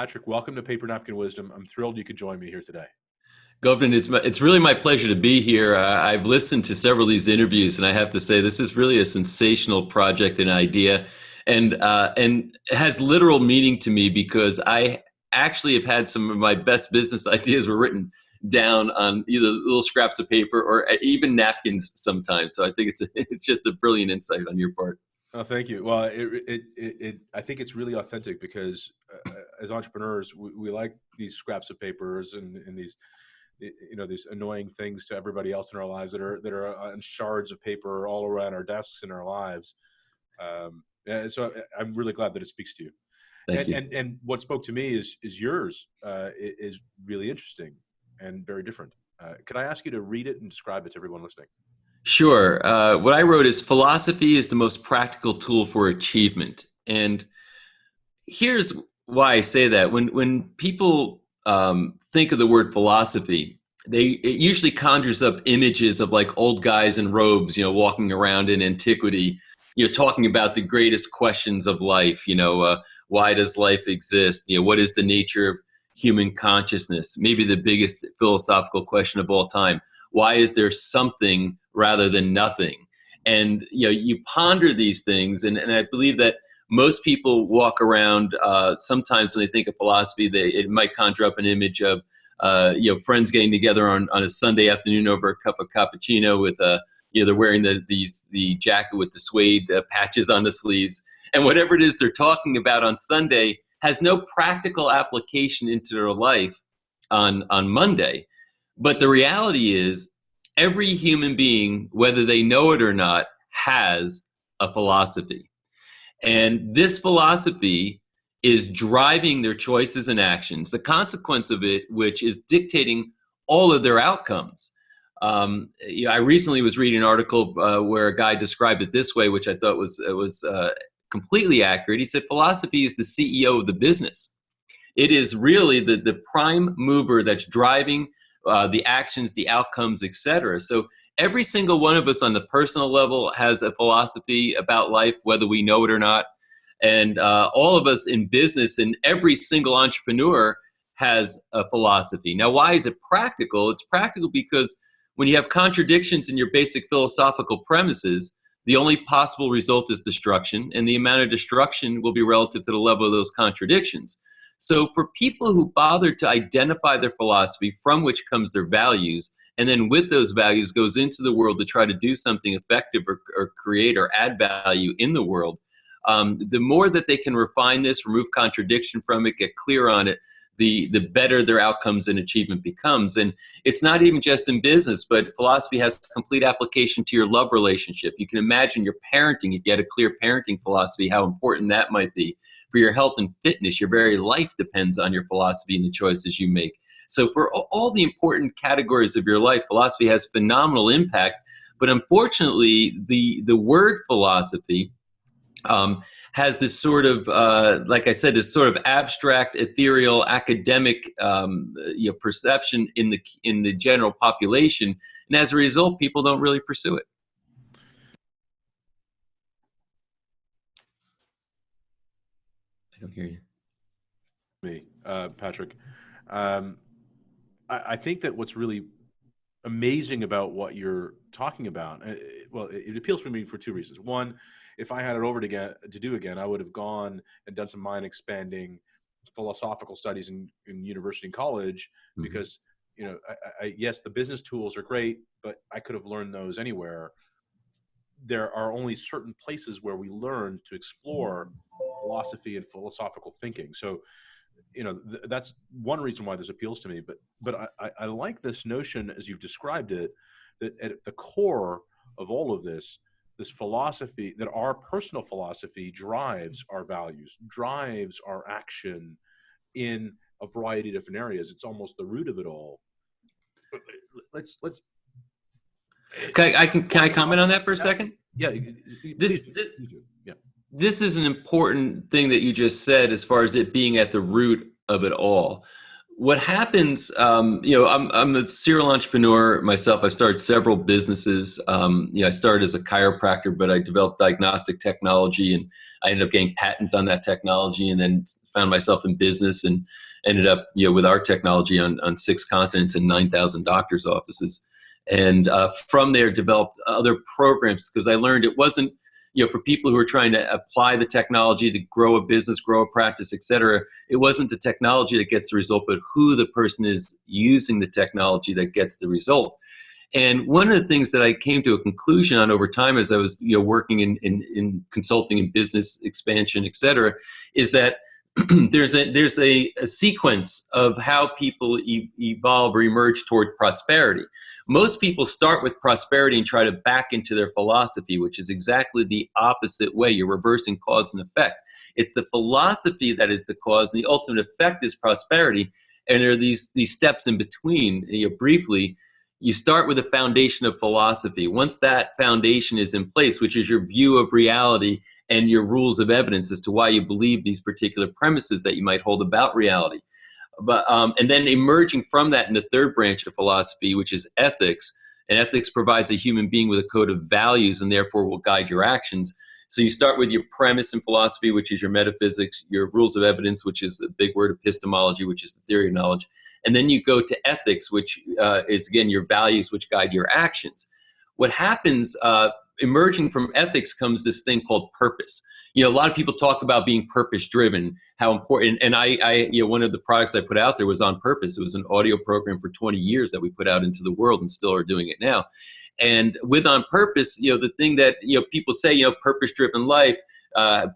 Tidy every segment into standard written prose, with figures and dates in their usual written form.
Patrick, welcome to Paper Napkin Wisdom. I'm thrilled you could join me here today. Governor, it's really my pleasure to be here. I've listened to several of these interviews, and I have to say this is really a sensational project and idea, and it has literal meaning to me because I actually have had some of my best business ideas were written down on either little scraps of paper or even napkins sometimes. So I think it's just a brilliant insight on your part. Oh, thank you. Well, I think it's really authentic because as entrepreneurs, we like these scraps of papers and these, these annoying things to everybody else in our lives that are on shards of paper all around our desks in our lives. So I'm really glad that it speaks to you. Thank you. And what spoke to me is yours is really interesting and very different. Could I ask you to read it and describe it to everyone listening? Sure. What I wrote is philosophy is the most practical tool for achievement. And here's why I say that. When people think of the word philosophy, it usually conjures up images of like old guys in robes, walking around in antiquity, talking about the greatest questions of life. Why does life exist? What is the nature of human consciousness? Maybe the biggest philosophical question of all time. Why is there something rather than nothing? And you ponder these things, and I believe that most people walk around. Sometimes when they think of philosophy, it might conjure up an image of friends getting together on a Sunday afternoon over a cup of cappuccino with they're wearing the jacket with the suede patches on the sleeves, and whatever it is they're talking about on Sunday has no practical application into their life on Monday. But the reality is, every human being, whether they know it or not, has a philosophy. And this philosophy is driving their choices and actions, the consequence of it, which is dictating all of their outcomes. I recently was reading an article where a guy described it this way, which I thought was completely accurate. He said, philosophy is the CEO of the business. It is really the prime mover that's driving the actions, the outcomes, etc. So every single one of us on the personal level has a philosophy about life, whether we know it or not. And all of us in business, and every single entrepreneur has a philosophy. Now, why is it practical? It's practical because when you have contradictions in your basic philosophical premises, the only possible result is destruction, and the amount of destruction will be relative to the level of those contradictions. So for people who bother to identify their philosophy, from which comes their values, and then with those values goes into the world to try to do something effective or create or add value in the world, the more that they can refine this, remove contradiction from it, get clear on it, the better their outcomes and achievement becomes. And it's not even just in business, but philosophy has complete application to your love relationship. You can imagine your parenting, if you had a clear parenting philosophy, how important that might be. For your health and fitness, your very life depends on your philosophy and the choices you make. So for all the important categories of your life, philosophy has phenomenal impact. But unfortunately, the word philosophy has this sort of, like I said, this sort of abstract, ethereal, academic perception in the general population, and as a result, people don't really pursue it. I don't hear you. Me, Patrick. I think that what's really amazing about what you're talking about, it appeals to me for two reasons. One, if I had it over to do again, I would have gone and done some mind expanding philosophical studies in university and college, because yes, the business tools are great, but I could have learned those anywhere. There are only certain places where we learn to explore philosophy and philosophical thinking. So, that's one reason why this appeals to me. But I like this notion, as you've described it, that at the core of all of this philosophy, that our personal philosophy drives our values, drives our action in a variety of different areas. It's almost the root of it all. Let's. Can I comment on that for a second? Yeah. This is an important thing that you just said, as far as it being at the root of it all. what happens, I'm a serial entrepreneur myself. I've started several businesses. I started as a chiropractor, but I developed diagnostic technology, and I ended up getting patents on that technology, and then found myself in business and ended up, with our technology on 6 continents and 9,000 doctors' offices. And from there, developed other programs because I learned it wasn't, for people who are trying to apply the technology to grow a business, grow a practice, et cetera, it wasn't the technology that gets the result, but who the person is using the technology that gets the result. And one of the things that I came to a conclusion on over time as I was, working in consulting and business expansion, et cetera, is that there's a sequence of how people evolve or emerge toward prosperity. Most people start with prosperity and try to back into their philosophy, which is exactly the opposite way. You're reversing cause and effect. It's the philosophy that is the cause, and the ultimate effect is prosperity. And there are these steps in between. Briefly, you start with a foundation of philosophy. Once that foundation is in place, which is your view of reality and your rules of evidence as to why you believe these particular premises that you might hold about reality. But and then emerging from that in the third branch of philosophy, which is ethics, and ethics provides a human being with a code of values and therefore will guide your actions. So you start with your premise in philosophy, which is your metaphysics, your rules of evidence, which is the big word epistemology, which is the theory of knowledge. And then you go to ethics, which is, again, your values, which guide your actions. What happens, emerging from ethics comes this thing called purpose. A lot of people talk about being purpose driven, how important, and I one of the products I put out there was On Purpose. It was an audio program for 20 years that we put out into the world and still are doing it now. And with On Purpose, the thing that, people say, purpose driven life,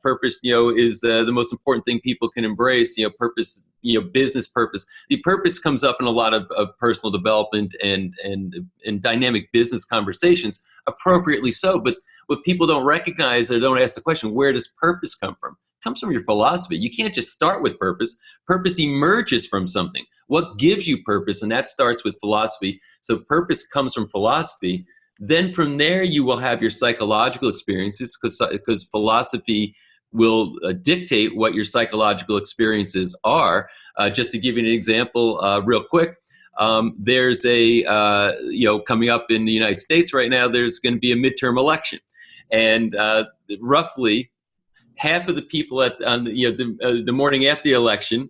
purpose, is the most important thing people can embrace, purpose, business purpose. The purpose comes up in a lot of personal development and dynamic business conversations, appropriately so. But what people don't recognize or don't ask the question, where does purpose come from? It comes from your philosophy. You can't just start with purpose. Purpose emerges from something. What gives you purpose? And that starts with philosophy. So purpose comes from philosophy. Then from there, you will have your psychological experiences because philosophy will dictate what your psychological experiences are. Just to give you an example real quick, there's coming up in the United States right now, there's going to be a midterm election. And roughly half of the people the morning after the election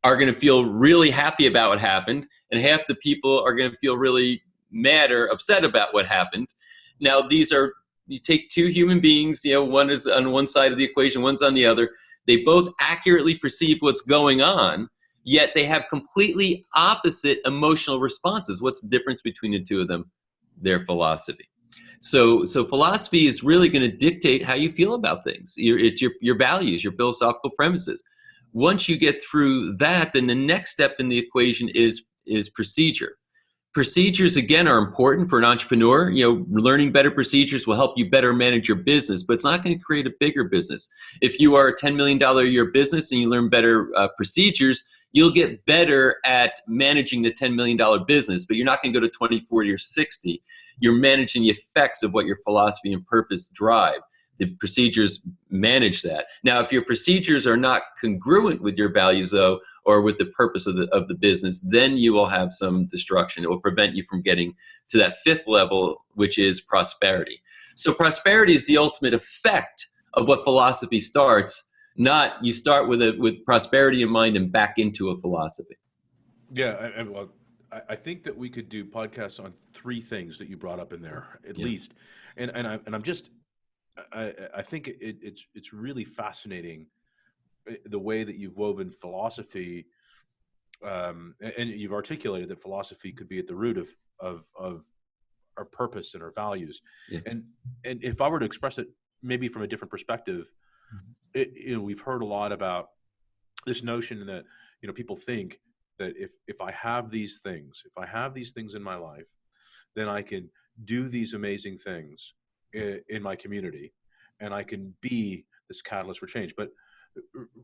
are going to feel really happy about what happened, and half the people are going to feel really mad or upset about what happened. Now, you take two human beings, one is on one side of the equation, one's on the other. They both accurately perceive what's going on, yet they have completely opposite emotional responses. What's the difference between the two of them? Their philosophy. So philosophy is really going to dictate how you feel about things. It's your values, your philosophical premises. Once you get through that, then the next step in the equation is procedure. Procedures, again, are important for an entrepreneur. Learning better procedures will help you better manage your business, but it's not going to create a bigger business. If you are a $10 million a year business and you learn better procedures, you'll get better at managing the $10 million business, but you're not going to go to 20, 40, or 60. You're managing the effects of what your philosophy and purpose drive. The procedures manage that. Now, if your procedures are not congruent with your values, though, or with the purpose of the business, then you will have some destruction. It will prevent you from getting to that fifth level, which is prosperity. So prosperity is the ultimate effect of what philosophy starts, not you start with prosperity in mind and back into a philosophy. Yeah, I think that we could do podcasts on three things that you brought up in there at least, and I'm just I think it's really fascinating the way that you've woven philosophy, and you've articulated that philosophy could be at the root of our purpose and our values. Yeah. And if I were to express it maybe from a different perspective, we've heard a lot about this notion that people think that if I have these things, in my life, then I can do these amazing things in my community, and I can be this catalyst for change. But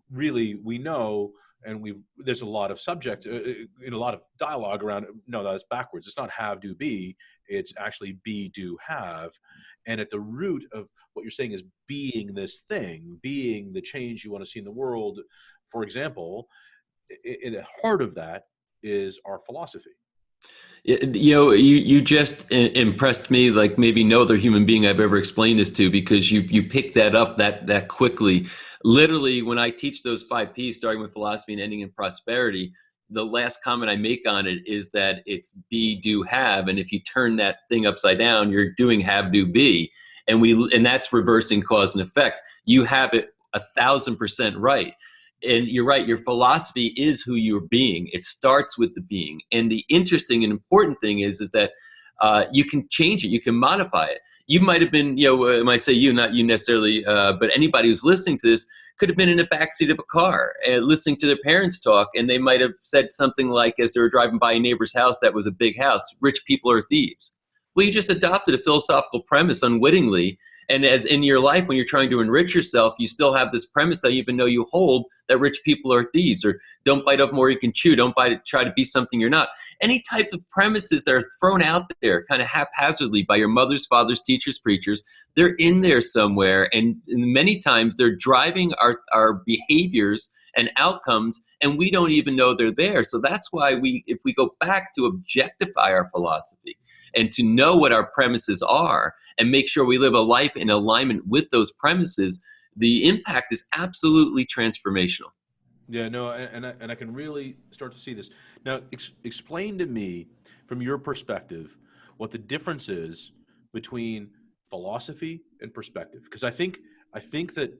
really, we know, and there's a lot of subject in a lot of dialogue around. No, that's backwards. It's not have, do, be. It's actually be, do, have. And at the root of what you're saying is being this thing, being the change you want to see in the world. For example, in the heart of that is our philosophy. You just impressed me like maybe no other human being I've ever explained this to, because you picked that up that quickly. Literally, when I teach those 5 P's, starting with philosophy and ending in prosperity, the last comment I make on it is that it's be, do, have, and if you turn that thing upside down, you're doing have, do, be, and that's reversing cause and effect. You have it 1,000% right. And you're right, your philosophy is who you're being. It starts with the being. And the interesting and important thing is that you can change it, you can modify it. You might have been, when I say you, not you necessarily, but anybody who's listening to this could have been in the backseat of a car listening to their parents talk, and they might have said something like, as they were driving by a neighbor's house that was a big house, rich people are thieves. Well, you just adopted a philosophical premise unwittingly. And as in your life, when you're trying to enrich yourself, you still have this premise that you even know you hold, that rich people are thieves, or don't bite off more you can chew, don't try to be something you're not. Any type of premises that are thrown out there kind of haphazardly by your mothers, fathers, teachers, preachers, they're in there somewhere. And many times they're driving our behaviors and outcomes, and we don't even know they're there. So that's why if we go back to objectify our philosophy and to know what our premises are and make sure we live a life in alignment with those premises, the impact is absolutely transformational. Yeah, no, and I can really start to see this. Now, explain to me, from your perspective, what the difference is between philosophy and perspective. Because I think that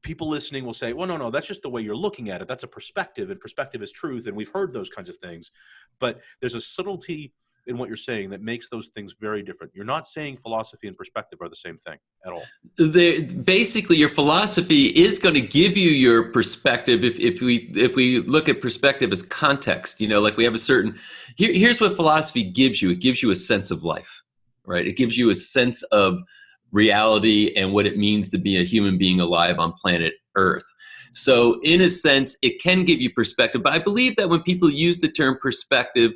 people listening will say, well, no, no, that's just the way you're looking at it. That's a perspective, and perspective is truth. And we've heard those kinds of things. But there's a subtlety in what you're saying that makes those things very different. You're not saying philosophy and perspective are the same thing at all. Basically, your philosophy is going to give you your perspective. If we look at perspective as context, like we have a certain, here's what philosophy gives you. It gives you a sense of life, right? It gives you a sense of reality and what it means to be a human being alive on planet Earth. So in a sense, it can give you perspective. But I believe that when people use the term perspective,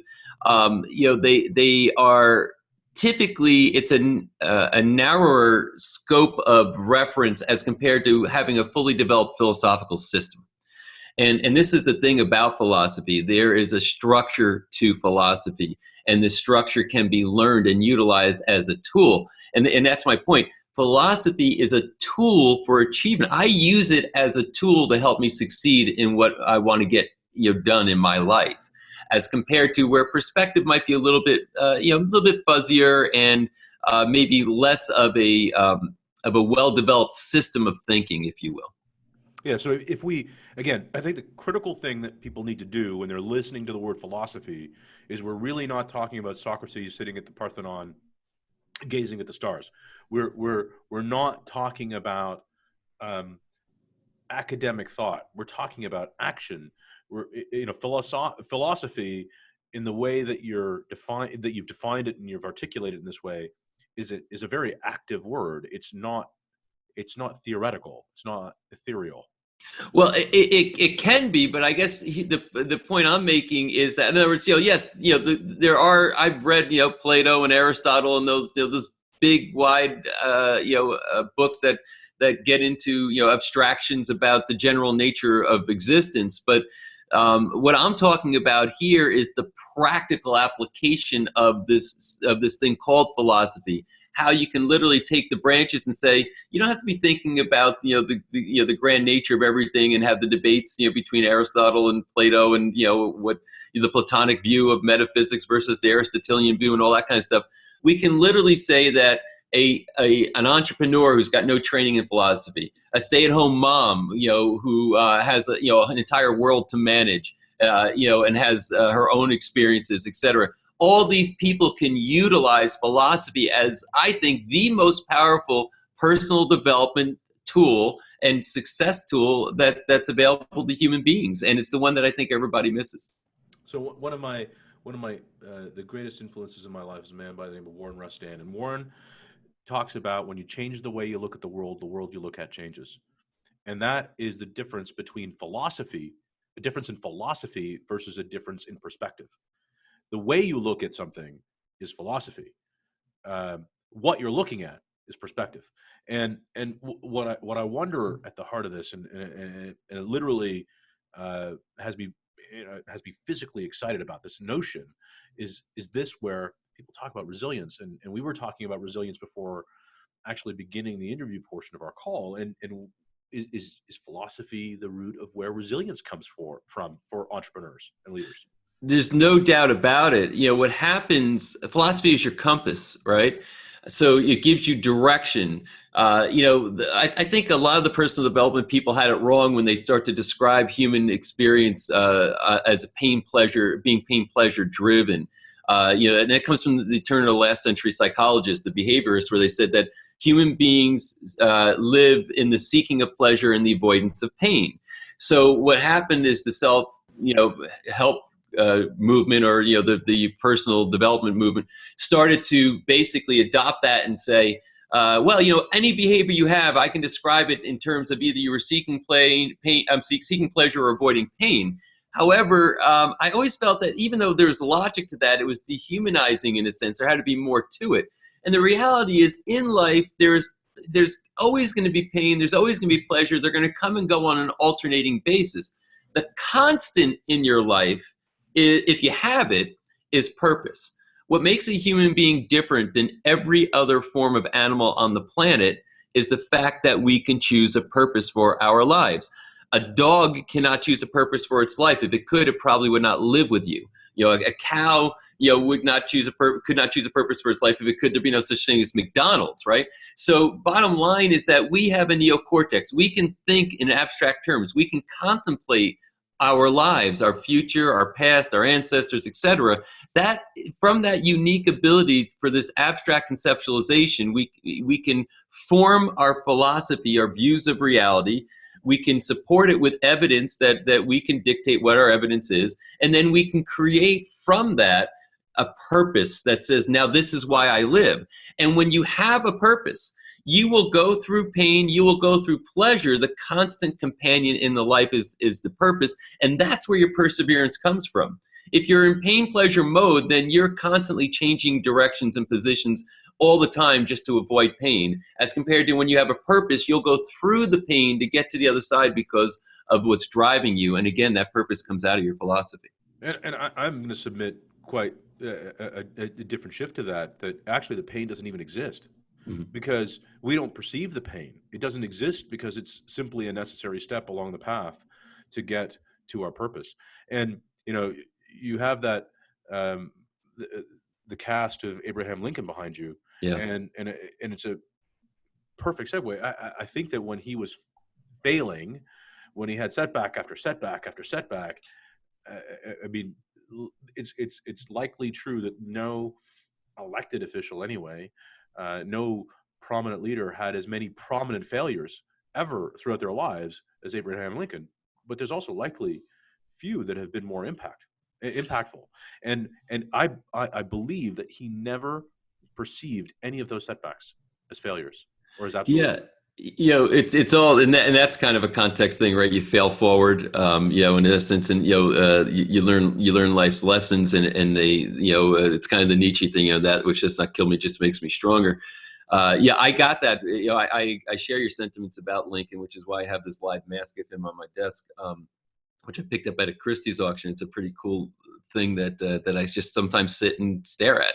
they are typically, it's a narrower scope of reference as compared to having a fully developed philosophical system. And this is the thing about philosophy. There is a structure to philosophy, and this structure can be learned and utilized as a tool. And that's my point. Philosophy is a tool for achievement. I use it as a tool to help me succeed in what I want to get done in my life, as compared to where perspective might be a little bit fuzzier and maybe less of a well-developed system of thinking, if you will. Yeah, so if we, again, I think the critical thing that people need to do when they're listening to the word philosophy is we're really not talking about Socrates sitting at the Parthenon gazing at the stars. We're not talking about um, academic thought. We're talking about action. Philosophy in the way that you've defined it and you've articulated it in this way is a very active word. It's not theoretical. It's not ethereal. Well, it can be, but I guess the point I'm making is that, in other words, yes, there are, I've read Plato and Aristotle and those big wide books that get into abstractions about the general nature of existence, but what I'm talking about here is the practical application of this thing called philosophy. How you can literally take the branches and say, you don't have to be thinking about the grand nature of everything and have the debates between Aristotle and Plato and what the Platonic view of metaphysics versus the Aristotelian view and all that kind of stuff. We can literally say that an entrepreneur who's got no training in philosophy, a stay-at-home mom, who has an entire world to manage, and has her own experiences, etc. All these people can utilize philosophy as, I think, the most powerful personal development tool and success tool that's available to human beings, and it's the one that I think everybody misses. So one of my the greatest influences in my life is a man by the name of Warren Rustan, and Warren talks about when you change the way you look at the world you look at changes. And that is the difference between philosophy, a difference in philosophy versus a difference in perspective. The way you look at something is philosophy. What you're looking at is perspective. What I wonder at the heart of this, and it literally has me has me physically excited about this notion is this where people talk about resilience, and we were talking about resilience before actually beginning the interview portion of our call, and is philosophy the root of where resilience comes from for entrepreneurs and leaders? There's no doubt about it. What happens, philosophy is your compass, right? So it gives you direction. I think a lot of the personal development people had it wrong when they start to describe human experience as a being pain pleasure driven. And that comes from the turn of the last century psychologists, the behaviorists, where they said that human beings live in the seeking of pleasure and the avoidance of pain. So what happened is the help movement, or the personal development movement, started to basically adopt that and say, any behavior you have, I can describe it in terms of either you were seeking seeking pleasure or avoiding pain. However, I always felt that even though there's logic to that, it was dehumanizing in a sense. There had to be more to it. And the reality is, in life, there's always going to be pain. There's always going to be pleasure. They're going to come and go on an alternating basis. The constant in your life, if you have it, is purpose. What makes a human being different than every other form of animal on the planet is the fact that we can choose a purpose for our lives. A dog cannot choose a purpose for its life. If it could, it probably would not live with you. A cow, could not choose a purpose for its life. If it could, there'd be no such thing as McDonald's, right? So bottom line is that we have a neocortex. We can think in abstract terms. We can contemplate our lives, our future, our past, our ancestors, etc. That from that unique ability for this abstract conceptualization, we can form our philosophy, our views of reality. We can support it with evidence that we can dictate what our evidence is, and then we can create from that a purpose that says, now this is why I live. And when you have a purpose, you will go through pain, you will go through pleasure. The constant companion in the life is the purpose, and that's where your perseverance comes from. If you're in pain pleasure mode, then you're constantly changing directions and positions all the time just to avoid pain, as compared to when you have a purpose, you'll go through the pain to get to the other side because of what's driving you. And again, that purpose comes out of your philosophy. And I'm going to submit quite a different shift to that actually the pain doesn't even exist. Mm-hmm. Because we don't perceive the pain. It doesn't exist because it's simply a necessary step along the path to get to our purpose. And you have that the cast of Abraham Lincoln behind you, yeah, and it's a perfect segue. I think that when he was failing, when he had setback after setback after setback, I mean, it's likely true that no elected official anyway. No prominent leader had as many prominent failures ever throughout their lives as Abraham Lincoln, but there's also likely few that have been more impactful. And I believe that he never perceived any of those setbacks as failures or as absolute. Yeah. It's all, and that's kind of a context thing, right? You fail forward, in essence, and you learn life's lessons, and they, it's kind of the Nietzsche thing, that which does not kill me just makes me stronger. I got that. I share your sentiments about Lincoln, which is why I have this live mask of him on my desk, which I picked up at a Christie's auction. It's a pretty cool thing that I just sometimes sit and stare at.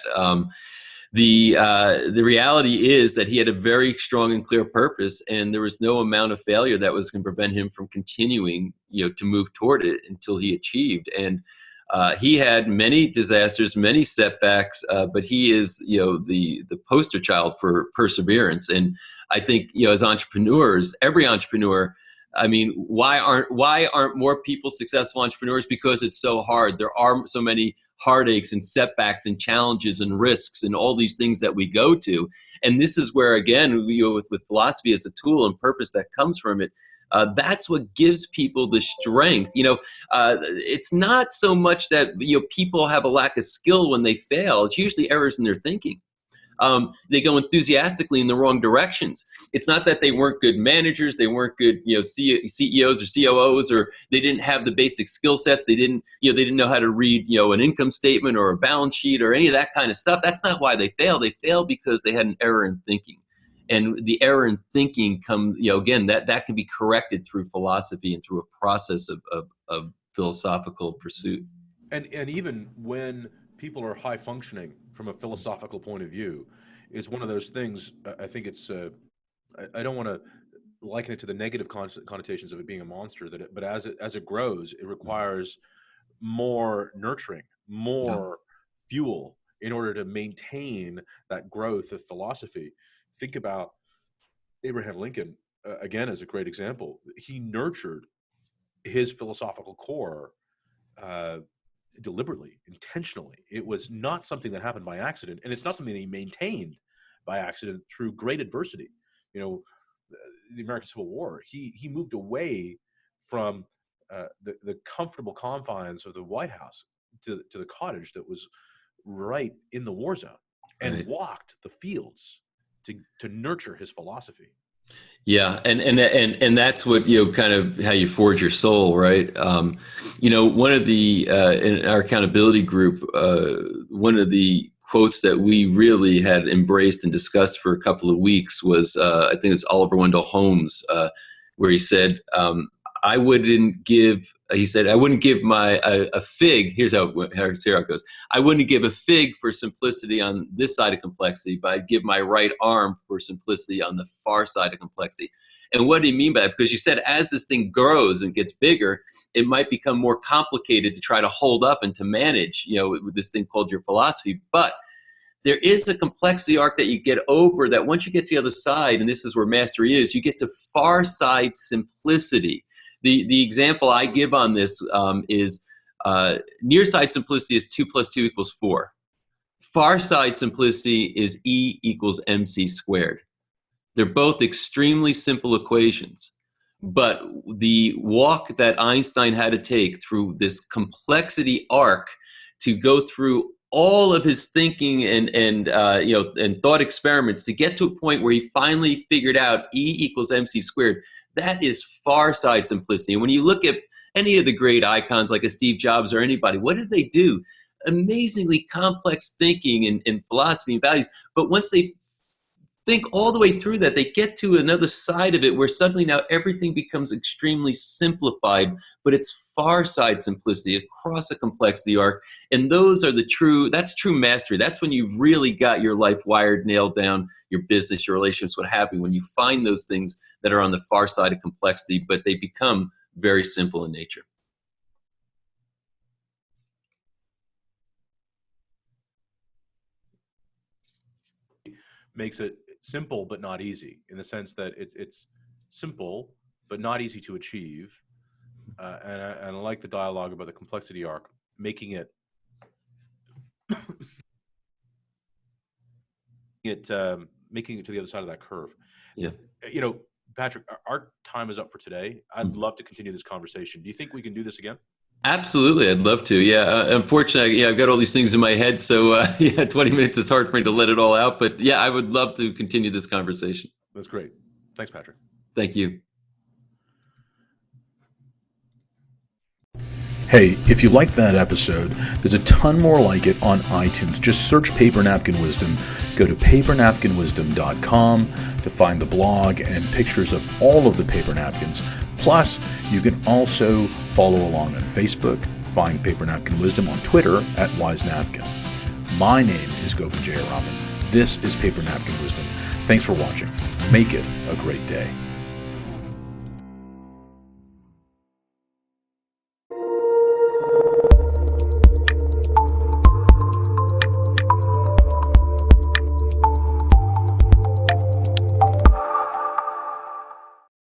The reality is that he had a very strong and clear purpose, and there was no amount of failure that was going to prevent him from continuing, to move toward it until he achieved. And he had many disasters, many setbacks, but he is, the poster child for perseverance. And I think, as entrepreneurs, every entrepreneur, I mean, why aren't more people successful entrepreneurs? Because it's so hard. There are so many heartaches and setbacks and challenges and risks and all these things that we go to. And this is where, again, with philosophy as a tool and purpose that comes from it, that's what gives people the strength. It's not so much that people have a lack of skill when they fail. It's usually errors in their thinking. They go enthusiastically in the wrong directions. It's not that they weren't good managers, they weren't good, CEOs or COOs, or they didn't have the basic skill sets. They didn't know how to read, an income statement or a balance sheet or any of that kind of stuff. That's not why they fail. They fail because they had an error in thinking. And the error in thinking again, that can be corrected through philosophy and through a process of philosophical pursuit. And even when people are high functioning from a philosophical point of view, it's one of those things. I think it's. I don't want to liken it to the negative connotations of it being a monster. But as it grows, it requires more nurturing, more fuel in order to maintain that growth of philosophy. Think about Abraham Lincoln again as a great example. He nurtured his philosophical core deliberately, intentionally. It was not something that happened by accident, and it's not something that he maintained by accident through great adversity. You know, the American Civil War, he moved away from the comfortable confines of the White House to the cottage that was right in the war zone, and walked the fields to nurture his philosophy. Yeah, and that's what, kind of how you forge your soul, right? One of the in our accountability group, one of the quotes that we really had embraced and discussed for a couple of weeks was, I think it's Oliver Wendell Holmes, where he said, I wouldn't give a fig. Here's how it goes. I wouldn't give a fig for simplicity on this side of complexity, but I'd give my right arm for simplicity on the far side of complexity. And what do you mean by that? Because you said as this thing grows and gets bigger, it might become more complicated to try to hold up and to manage, with this thing called your philosophy. But there is a complexity arc that you get over that once you get to the other side, and this is where mastery is, you get to far side simplicity. The example I give on this is near side simplicity is 2 + 2 = 4. Far side simplicity is E = mc squared. They're both extremely simple equations, but the walk that Einstein had to take through this complexity arc to go through all of his thinking and thought experiments to get to a point where he finally figured out E = mc squared. That is far side simplicity. And when you look at any of the great icons like a Steve Jobs or anybody, what did they do? Amazingly complex thinking and philosophy and values. But once they think all the way through that, they get to another side of it where suddenly now everything becomes extremely simplified, but it's far side simplicity across a complexity arc. And those are that's true mastery. That's when you've really got your life wired, nailed down, your business, your relationships, what have you, when you find those things that are on the far side of complexity, but they become very simple in nature. Makes it simple but not easy, in the sense that it's simple but not easy to achieve. And I like the dialogue about the complexity arc, making it making it to the other side of that curve. Yeah. Patrick, our time is up for today. I'd love to continue this conversation. Do you think we can do this again? Absolutely, I'd love to. Yeah, unfortunately, I've got all these things in my head, so 20 minutes is hard for me to let it all out. But yeah, I would love to continue this conversation. That's great. Thanks, Patrick. Thank you. Hey, if you liked that episode, there's a ton more like it on iTunes. Just search Paper Napkin Wisdom. Go to papernapkinwisdom.com to find the blog and pictures of all of the paper napkins. Plus, you can also follow along on Facebook, find Paper Napkin Wisdom on Twitter at WiseNapkin. My name is Govind Jayaraman. This is Paper Napkin Wisdom. Thanks for watching. Make it a great day.